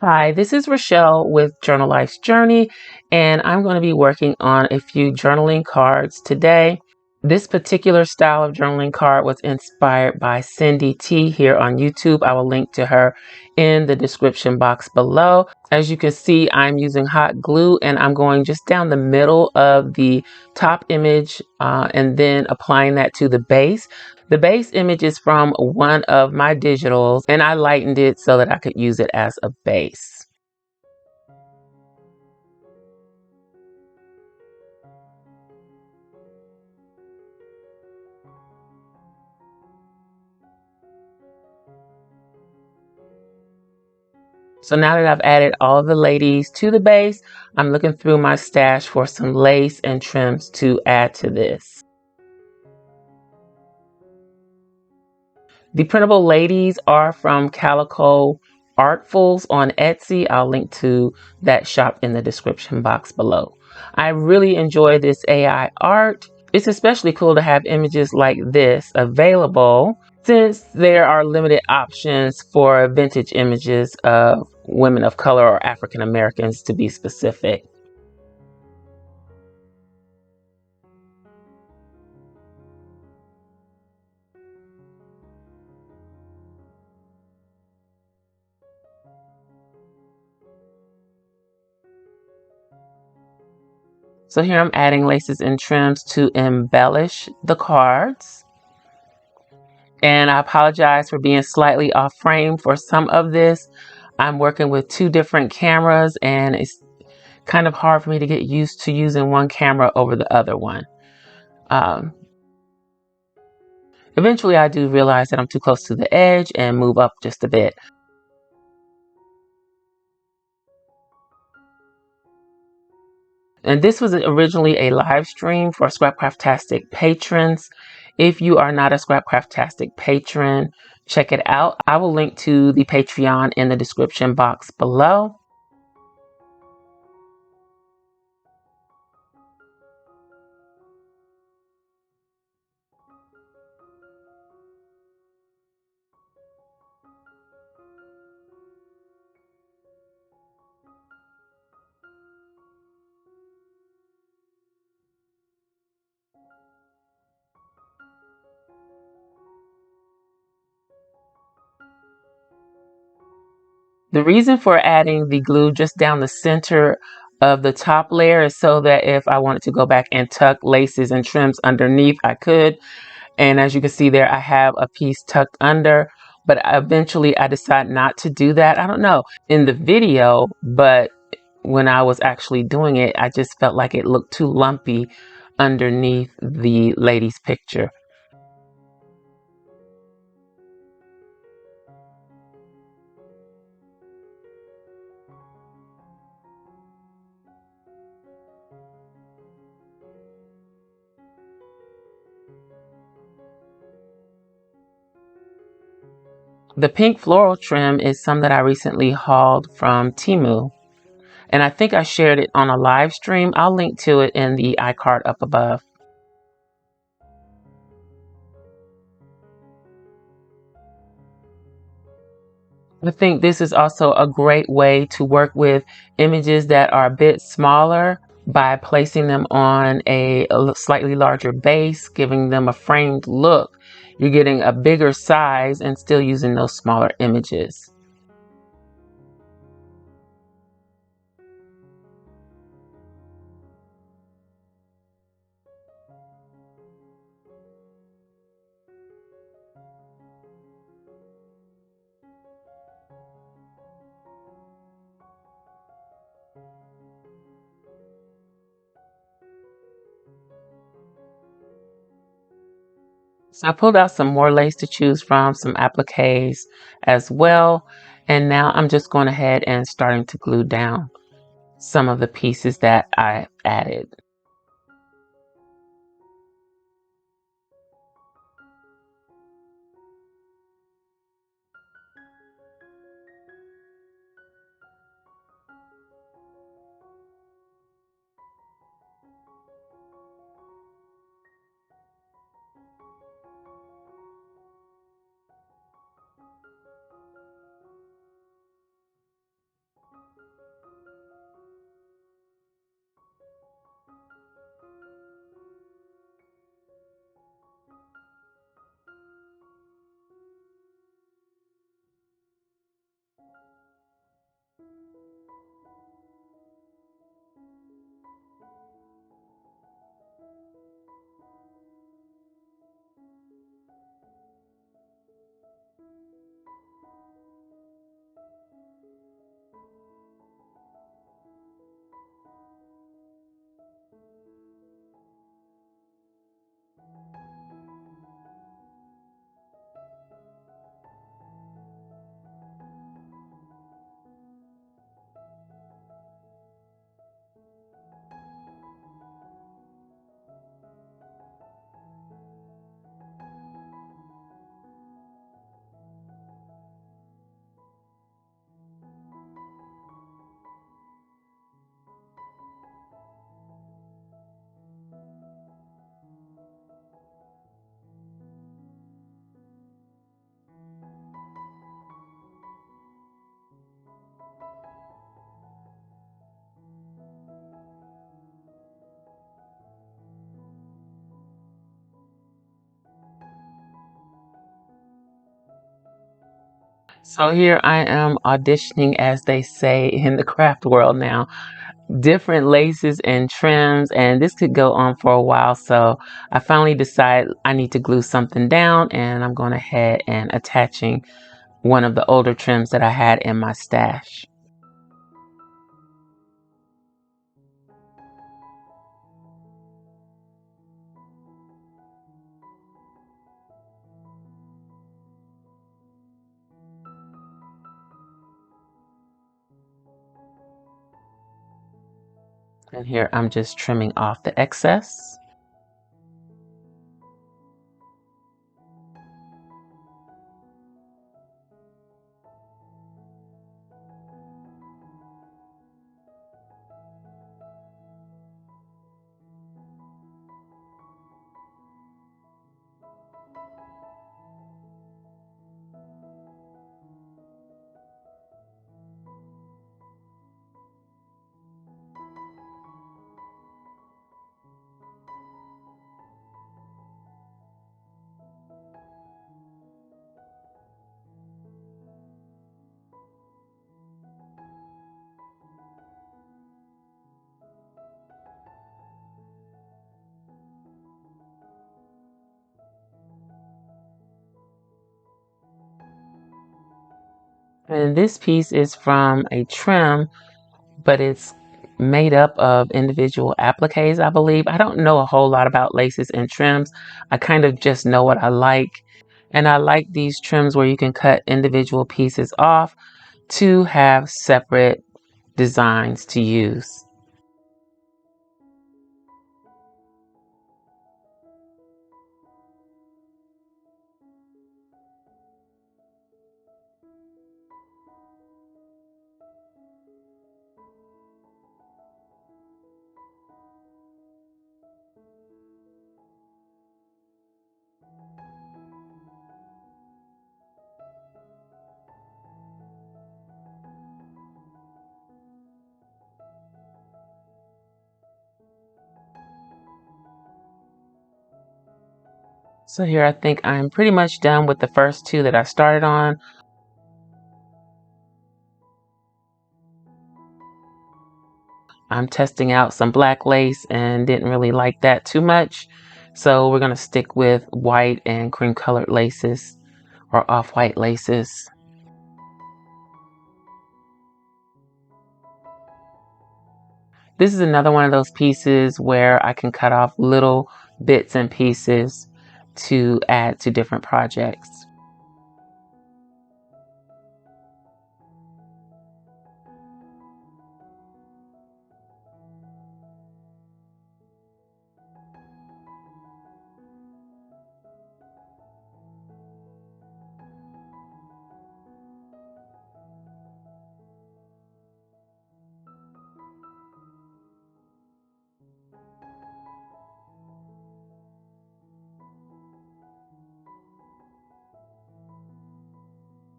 Hi, this is Rachelle with Journal Life's Journey, and I'm going to be working on a few journaling cards today. This particular style of journaling card was inspired by Cindy T here on YouTube. I will link to her in the description box below. As you can see, I'm using hot glue and I'm going just down the middle of the top image and then applying that to the base. The base image is from one of my digitals and I lightened it so that I could use it as a base. So now that I've added all of the ladies to the base, I'm looking through my stash for some lace and trims to add to this. The printable ladies are from Calico Artfuls on Etsy. I'll link to that shop in the description box below. I really enjoy this AI art. It's especially cool to have images like this available since there are limited options for vintage images of women of color or African Americans to be specific. So here I'm adding laces and trims to embellish the cards. And I apologize for being slightly off frame for some of this. I'm working with two different cameras and it's kind of hard for me to get used to using one camera over the other one. Um, Eventually I do realize that I'm too close to the edge and move up just a bit. And this was originally a live stream for SCRAPCRAFTASTIC patrons. If you are not a SCRAPCRAFTASTIC patron, check it out. I will link to the Patreon in the description box below. The reason for adding the glue just down the center of the top layer is so that if I wanted to go back and tuck laces and trims underneath, I could. And as you can see there, I have a piece tucked under, but eventually I decided not to do that. I don't know in the video, but when I was actually doing it, I just felt like it looked too lumpy underneath the lady's picture. The pink floral trim is some that I recently hauled from Temu. And I think I shared it on a live stream. I'll link to it in the iCard up above. I think this is also a great way to work with images that are a bit smaller by placing them on a slightly larger base, giving them a framed look. You're getting a bigger size and still using those smaller images. So I pulled out some more lace to choose from, some appliques as well. And now I'm just going ahead and starting to glue down some of the pieces that I added. So here I am auditioning, as they say in the craft world now, different laces and trims, and this could go on for a while. So I finally decided I need to glue something down, and I'm going ahead and attaching one of the older trims that I had in my stash. And here I'm just trimming off the excess. And this piece is from a trim, but it's made up of individual appliques, I believe. I don't know a whole lot about laces and trims. I kind of just know what I like. And I like these trims where you can cut individual pieces off to have separate designs to use. So here I think I'm pretty much done with the first two that I started on. I'm testing out some black lace and didn't really like that too much. So we're going to stick with white and cream colored laces or off-white laces. This is another one of those pieces where I can cut off little bits and pieces to add to different projects.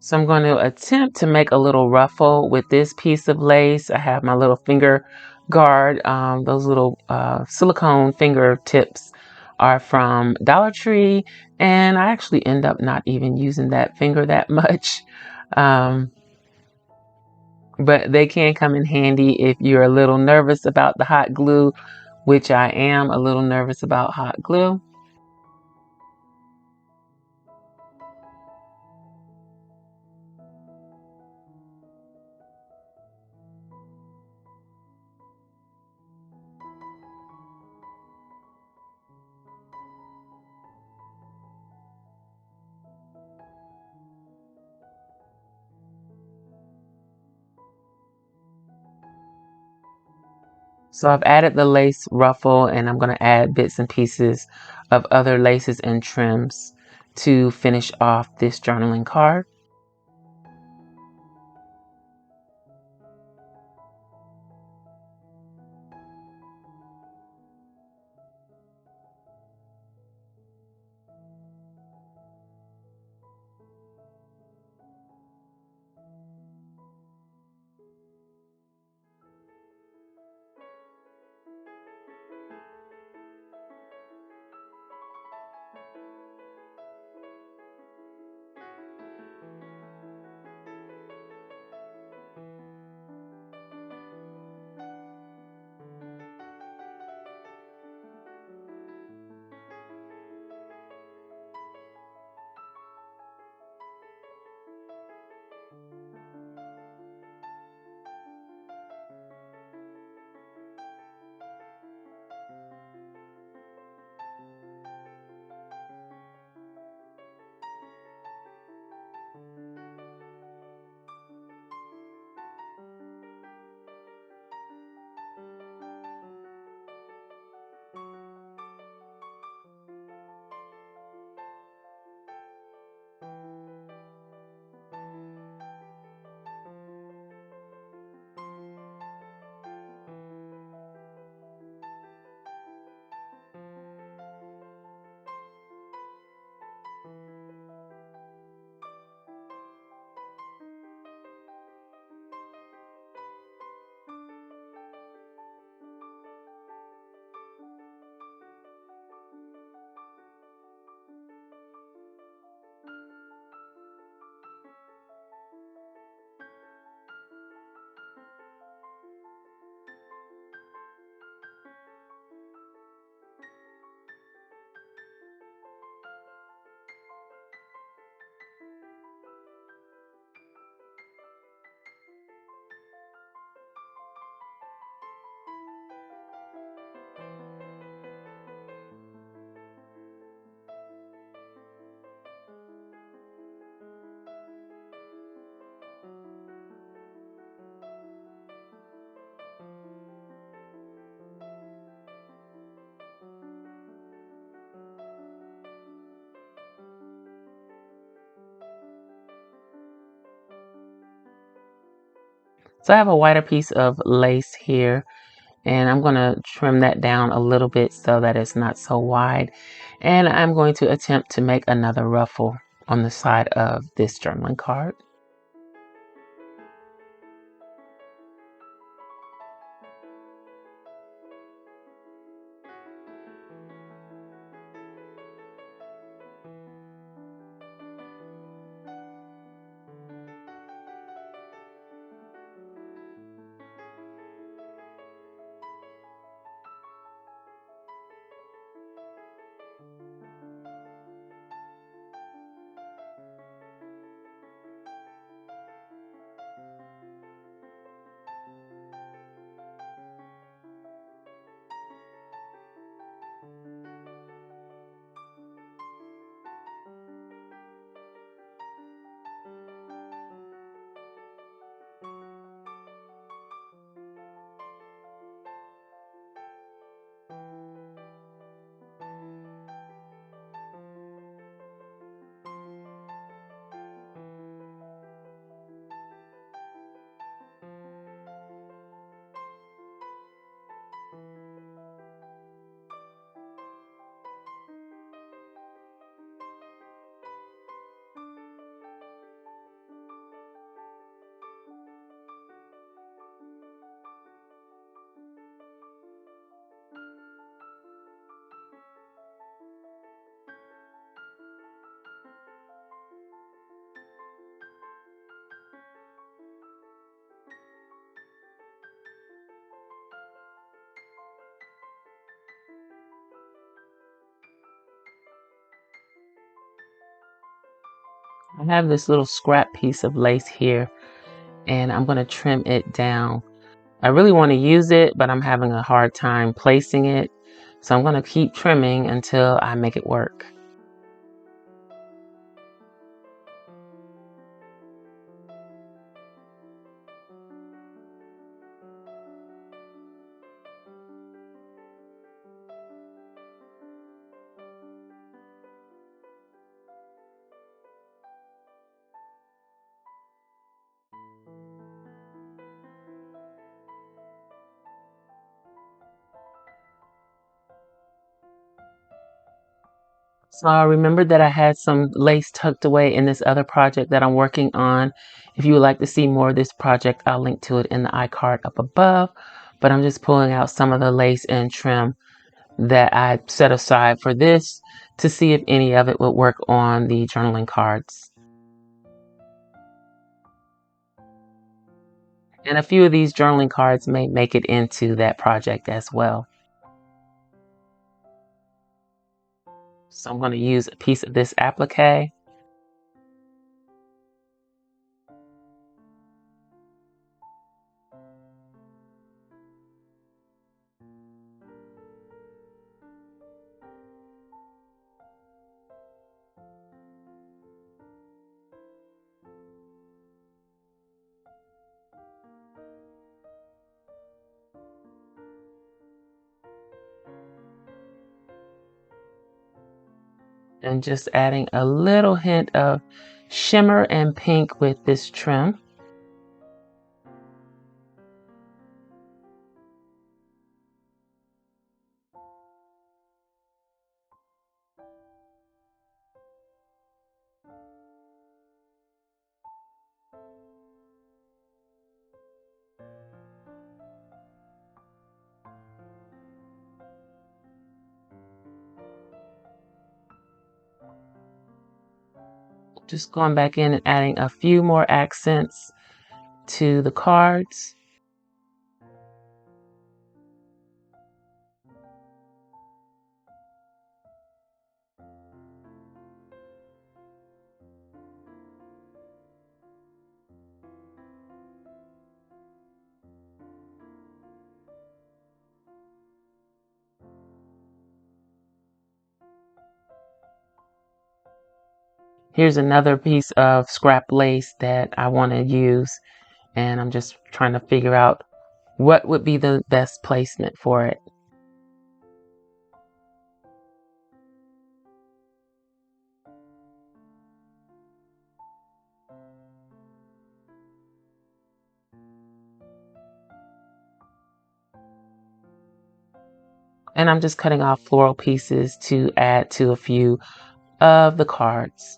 So I'm going to attempt to make a little ruffle with this piece of lace. I have my little finger guard. Those little silicone fingertips are from Dollar Tree, and I actually end up not even using that finger that much. Um, but they can come in handy if you're a little nervous about the hot glue, which I am a little nervous about hot glue. So I've added the lace ruffle, and I'm going to add bits and pieces of other laces and trims to finish off this journaling card. So I have a wider piece of lace here, and I'm going to trim that down a little bit so that it's not so wide. And I'm going to attempt to make another ruffle on the side of this journaling card. I have this little scrap piece of lace here, and I'm going to trim it down. I really want to use it, but I'm having a hard time placing it. So I'm going to keep trimming until I make it work. So I remembered that I had some lace tucked away in this other project that I'm working on. If you would like to see more of this project, I'll link to it in the iCard up above. But I'm just pulling out some of the lace and trim that I set aside for this to see if any of it would work on the journaling cards. And a few of these journaling cards may make it into that project as well. So I'm going to use a piece of this applique. And just adding a little hint of shimmer and pink with this trim. Just going back in and adding a few more accents to the cards. Here's another piece of scrap lace that I want to use, and I'm just trying to figure out what would be the best placement for it. And I'm just cutting off floral pieces to add to a few of the cards.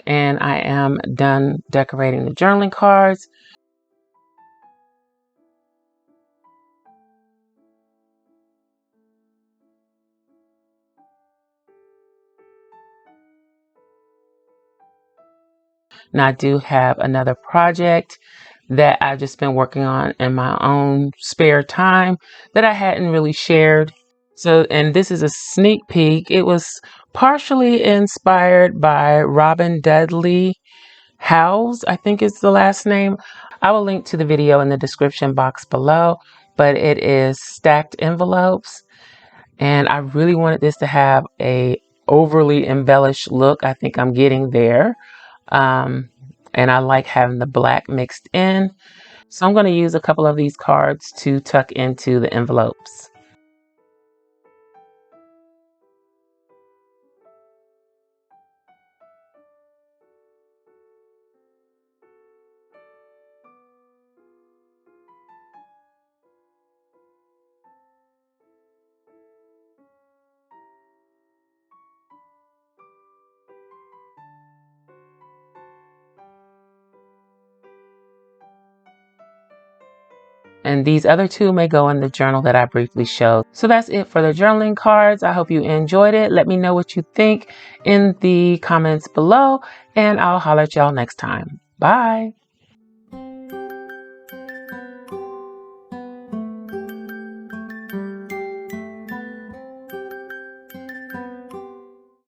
And I am done decorating the journaling cards. Now I do have another project that I've just been working on in my own spare time that I hadn't really shared. So, and this is a sneak peek. It was partially inspired by Robin Dudley Howes, I think is the last name. I will link to the video in the description box below, but it is stacked envelopes. And I really wanted this to have a overly embellished look. I think I'm getting there. And I like having the black mixed in. So I'm going to use a couple of these cards to tuck into the envelopes. And these other two may go in the journal that I briefly showed. So that's it for the journaling cards. I hope you enjoyed it. Let me know what you think in the comments below, and I'll holler at y'all next time. Bye.